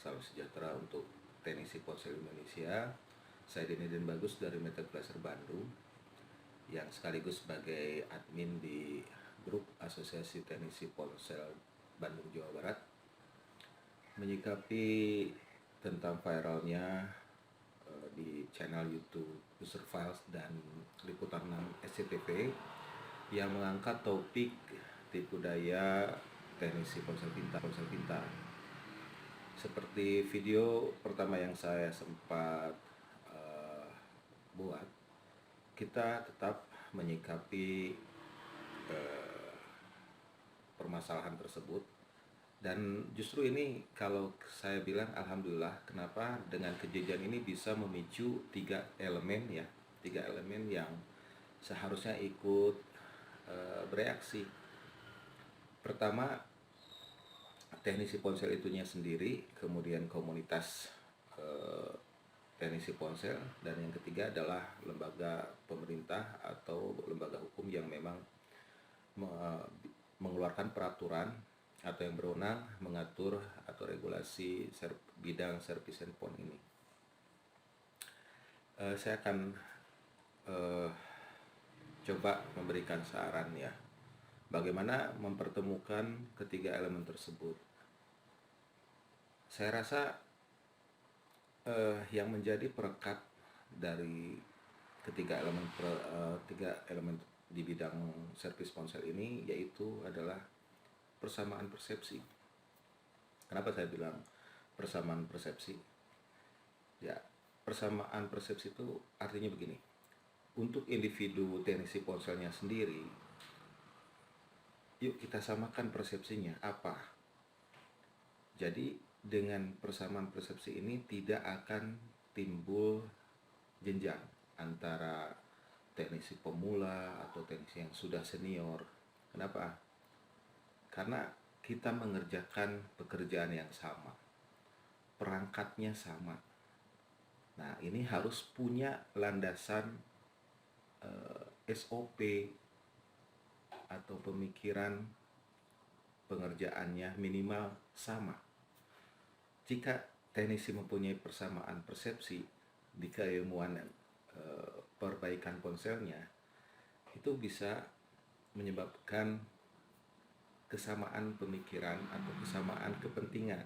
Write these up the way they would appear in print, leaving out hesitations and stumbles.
salam sejahtera untuk teknisi ponsel Indonesia. Saya Dinedin Bagus dari Metal Placer Bandung, yang sekaligus sebagai admin di grup Asosiasi Teknisi Ponsel Bandung Jawa Barat. Menyikapi tentang viralnya di channel YouTube User Files dan Liputan 6 SCTV yang mengangkat topik tipu daya teknisi ponsel pintar. Seperti video pertama yang saya sempat buat, kita tetap menyikapi permasalahan tersebut. Dan justru ini kalau saya bilang alhamdulillah, kenapa dengan kejadian ini bisa memicu tiga elemen yang seharusnya ikut bereaksi. Pertama, teknisi ponsel itunya sendiri, kemudian komunitas teknisi ponsel, dan yang ketiga adalah lembaga pemerintah atau lembaga hukum yang memang mengeluarkan peraturan atau yang berwenang mengatur atau regulasi bidang servis handphone ini. Saya akan coba memberikan saran ya, bagaimana mempertemukan ketiga elemen tersebut. Saya rasa yang menjadi perekat dari tiga elemen di bidang servis ponsel ini yaitu adalah persamaan persepsi. Kenapa saya bilang persamaan persepsi? Ya, persamaan persepsi itu artinya begini. Untuk individu teknisi ponselnya sendiri, yuk kita samakan persepsinya apa. Jadi dengan persamaan persepsi ini tidak akan timbul jenjang antara teknisi pemula atau teknisi yang sudah senior. Kenapa? Karena kita mengerjakan pekerjaan yang sama, perangkatnya sama. Nah, ini harus punya landasan SOP atau pemikiran pengerjaannya minimal sama. Jika teknisi mempunyai persamaan persepsi di keilmuan perbaikan ponselnya, itu bisa menyebabkan kesamaan pemikiran atau kesamaan kepentingan.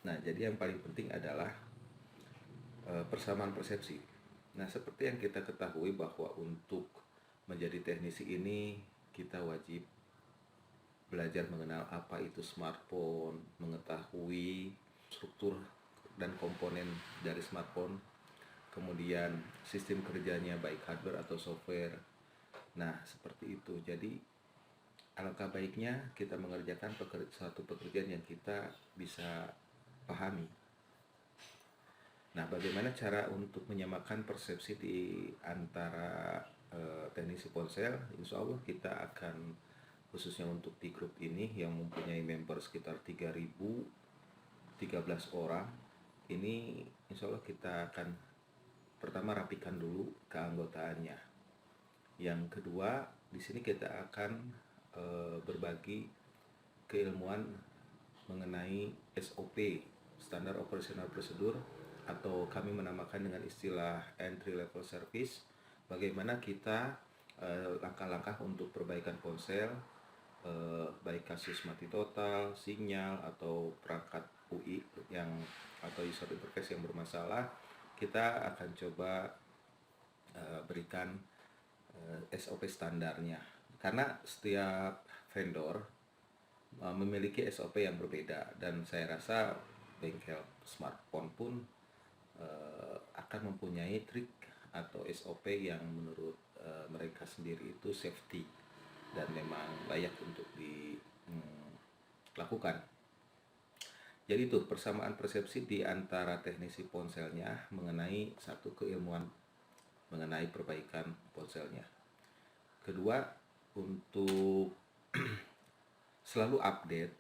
Nah, jadi yang paling penting adalah persamaan persepsi. Nah, seperti yang kita ketahui bahwa untuk menjadi teknisi ini kita wajib belajar mengenal apa itu smartphone, mengetahui struktur dan komponen dari smartphone, kemudian sistem kerjanya baik hardware atau software. Nah, seperti itu. Jadi alangkah baiknya kita mengerjakan suatu pekerjaan yang kita bisa pahami. Nah, bagaimana cara untuk menyamakan persepsi di antara teknisi ponsel? Insya Allah kita akan, khususnya untuk di grup ini yang mempunyai member sekitar 3.013 orang, ini insya Allah kita akan pertama rapikan dulu keanggotaannya. Yang kedua, di sini kita akan berbagi keilmuan mengenai SOP, Standar Operational Procedure, atau kami menamakan dengan istilah entry level service. Bagaimana kita langkah-langkah untuk perbaikan ponsel, baik kasus mati total, sinyal, atau perangkat UI atau user interface yang bermasalah, kita akan coba berikan SOP standarnya. Karena setiap vendor memiliki SOP yang berbeda, dan saya rasa bengkel smartphone pun akan mempunyai trik atau SOP yang menurut mereka sendiri itu safety dan memang layak untuk dilakukan. Jadi itu persamaan persepsi di antara teknisi ponselnya mengenai satu keilmuan mengenai perbaikan ponselnya. Kedua, untuk selalu update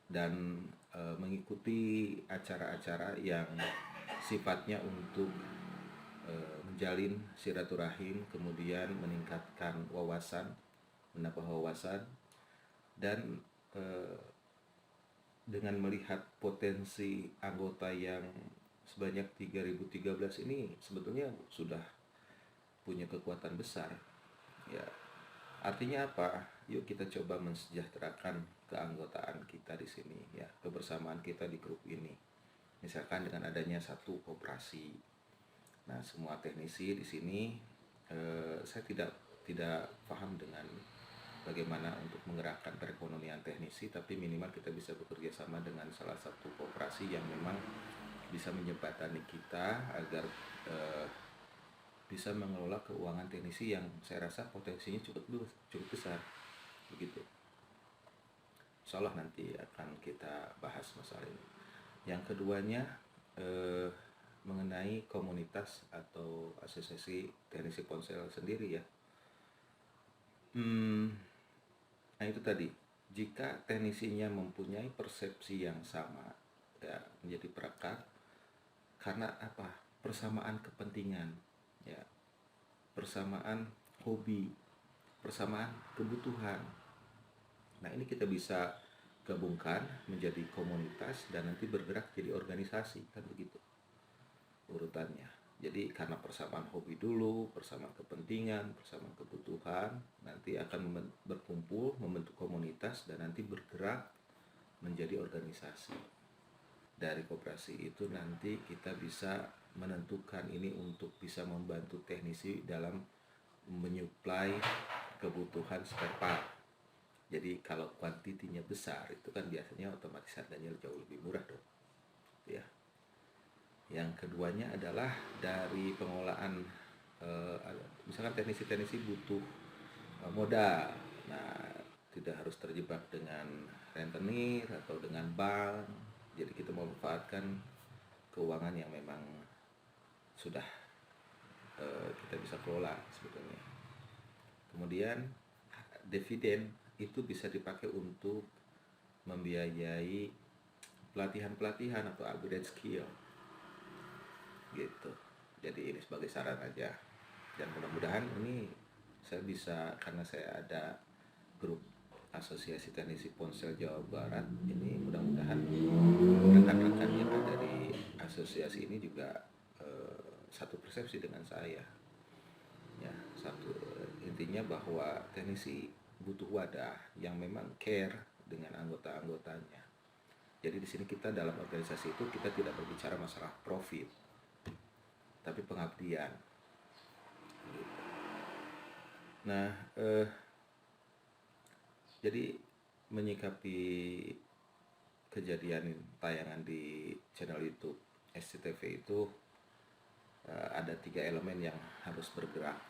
dan mengikuti acara-acara yang sifatnya untuk menjalin silaturahim, kemudian meningkatkan wawasan, menambah wawasan, dan dengan melihat potensi anggota yang sebanyak 3013 ini sebetulnya sudah punya kekuatan besar. Ya, artinya apa? Yuk kita coba mensejahterakan keanggotaan kita di sini, ya, kebersamaan kita di grup ini. Misalkan dengan adanya satu koperasi. Nah, semua teknisi di sini, saya tidak paham dengan bagaimana untuk menggerakkan perekonomian teknisi, tapi minimal kita bisa bekerja sama dengan salah satu koperasi yang memang bisa menjembatani kita agar bisa mengelola keuangan teknisi yang saya rasa potensinya cukup besar, begitu. Insya Allah nanti akan kita bahas masalah ini. Yang keduanya mengenai komunitas atau asosiasi teknisi ponsel sendiri, ya. Nah itu tadi, jika teknisinya mempunyai persepsi yang sama, ya, menjadi perekat karena apa? Persamaan kepentingan, ya, persamaan hobi, persamaan kebutuhan. Nah ini kita bisa gabungkan menjadi komunitas dan nanti bergerak jadi organisasi, kan begitu urutannya. Jadi karena persamaan hobi dulu, persamaan kepentingan, persamaan kebutuhan, nanti akan berkumpul membentuk komunitas dan nanti bergerak menjadi organisasi. Dari koperasi itu nanti kita bisa menentukan ini untuk bisa membantu teknisi dalam menyuplai kebutuhan spare part. Jadi kalau kuantitinya besar itu kan biasanya otomatis harganya jauh lebih murah dong, ya. Yang keduanya adalah dari pengelolaan, misalkan teknisi-teknisi butuh modal. Nah, tidak harus terjebak dengan rentenir atau dengan bank. Jadi kita memanfaatkan keuangan yang memang sudah kita bisa kelola sebetulnya. Kemudian dividen itu bisa dipakai untuk membiayai pelatihan-pelatihan atau upgrade skill, gitu. Jadi ini sebagai saran aja, dan mudah-mudahan ini saya bisa, karena saya ada grup asosiasi teknisi ponsel Jawa Barat ini, mudah-mudahan rekan-rekan yang ada di asosiasi ini juga satu persepsi dengan saya, ya. Intinya bahwa teknisi butuh wadah yang memang care dengan anggota-anggotanya. Jadi di sini kita dalam organisasi itu kita tidak berbicara masalah profit, tapi pengabdian. Nah, jadi menyikapi kejadian tayangan di channel YouTube SCTV itu ada 3 elemen yang harus bergerak,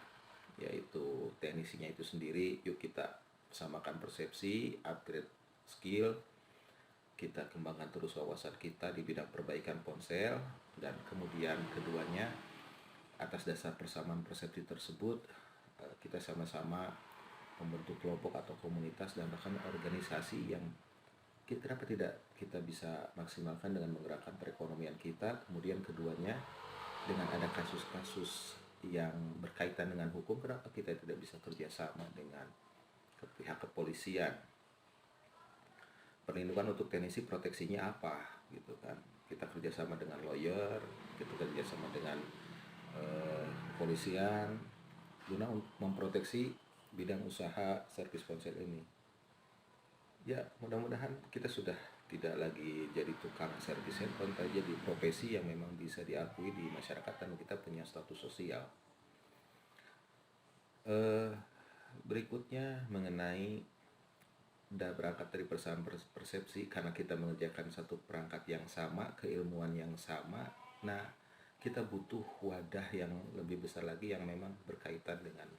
yaitu teknisinya itu sendiri. Yuk kita samakan persepsi, upgrade skill, kita kembangkan terus wawasan kita di bidang perbaikan ponsel, dan kemudian keduanya atas dasar persamaan persepsi tersebut kita sama-sama membentuk kelompok atau komunitas dan bahkan organisasi yang kenapa tidak kita bisa maksimalkan dengan menggerakkan perekonomian kita. Kemudian keduanya, dengan ada kasus-kasus yang berkaitan dengan hukum, kenapa kita tidak bisa kerjasama dengan pihak kepolisian? Perlindungan untuk teknisi proteksinya apa, gitu kan? Kita kerjasama dengan lawyer, kita kerjasama dengan kepolisian guna memproteksi bidang usaha servis ponsel ini. Ya, mudah-mudahan kita sudah tidak lagi jadi tukang servis handphone, tapi jadi profesi yang memang bisa diakui di masyarakat dan kita punya status sosial. Berikutnya mengenai berangkat dari persamaan persepsi, karena kita mengerjakan satu perangkat yang sama, keilmuan yang sama. Nah, kita butuh wadah yang lebih besar lagi yang memang berkaitan dengan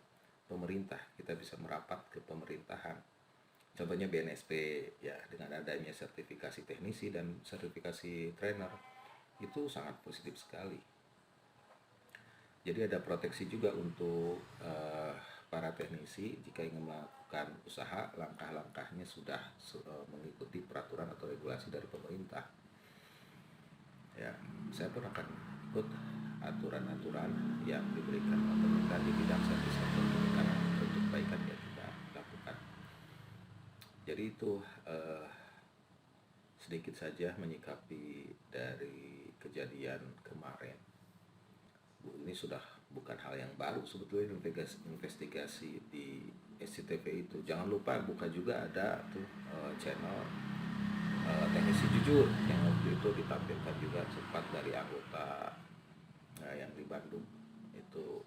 pemerintah. Kita bisa merapat ke pemerintahan. Contohnya BNSP, ya, dengan adanya sertifikasi teknisi dan sertifikasi trainer itu sangat positif sekali. Jadi ada proteksi juga untuk para teknisi jika ingin melakukan usaha, langkah-langkahnya sudah mengikuti peraturan atau regulasi dari pemerintah. Ya, saya pun akan ikut aturan-aturan yang diberikan pemerintah di bidang servis atau karena untuk kebaikan yang kita lakukan. Jadi itu sedikit saja menyikapi dari kejadian kemarin. Ini sudah bukan hal yang baru sebetulnya, investigasi di SCTV itu. Jangan lupa buka juga ada tuh channel teknisi jujur yang waktu itu ditampilkan juga sempat dari anggota yang di Bandung itu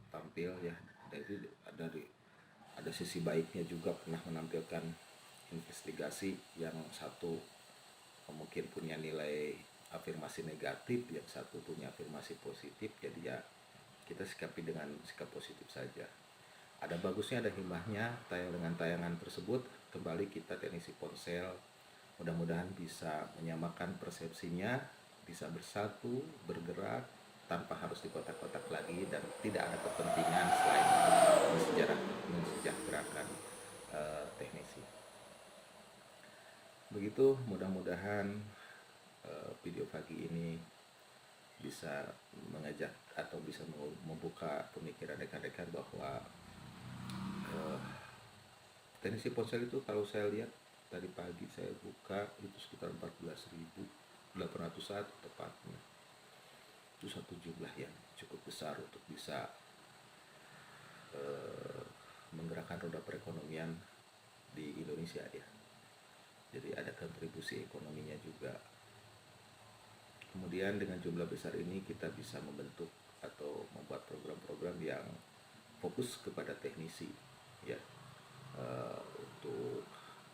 tampil ya. Jadi ada sisi baiknya juga, pernah menampilkan investigasi yang satu mungkin punya nilai afirmasi negatif, yang satu punya afirmasi positif. Jadi ya kita sikapi dengan sikap positif saja. Ada bagusnya, ada hikmahnya dengan tayangan tersebut. Kembali kita teknisi ponsel mudah-mudahan bisa menyamakan persepsinya, bisa bersatu, bergerak tanpa harus di kotak-kotak lagi, dan tidak ada kepentingan selain mensejahterakan teknisi. Begitu, mudah-mudahan video pagi ini bisa mengajak atau bisa membuka pemikiran rekan-rekan bahwa teknisi ponsel itu, kalau saya lihat tadi pagi saya buka itu sekitar 14.801 tepatnya. Itu satu jumlah yang cukup besar untuk bisa menggerakkan roda perekonomian di Indonesia ya. Jadi ada kontribusi ekonominya juga. Kemudian dengan jumlah besar ini kita bisa membentuk atau membuat program-program yang fokus kepada teknisi ya, untuk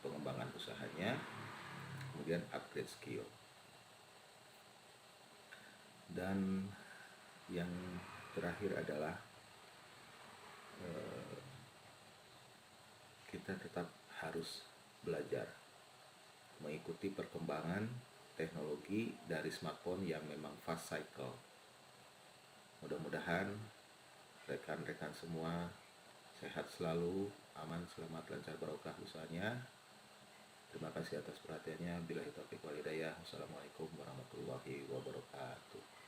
pengembangan usahanya, kemudian upgrade skill. Dan yang terakhir adalah kita tetap harus belajar mengikuti perkembangan teknologi dari smartphone yang memang fast cycle. Mudah-mudahan rekan-rekan semua sehat selalu, aman, selamat, lancar, barokah usahanya. Terima kasih atas perhatiannya. Billahi taufiq wal hidayah. Wassalamualaikum warahmatullahi wabarakatuh.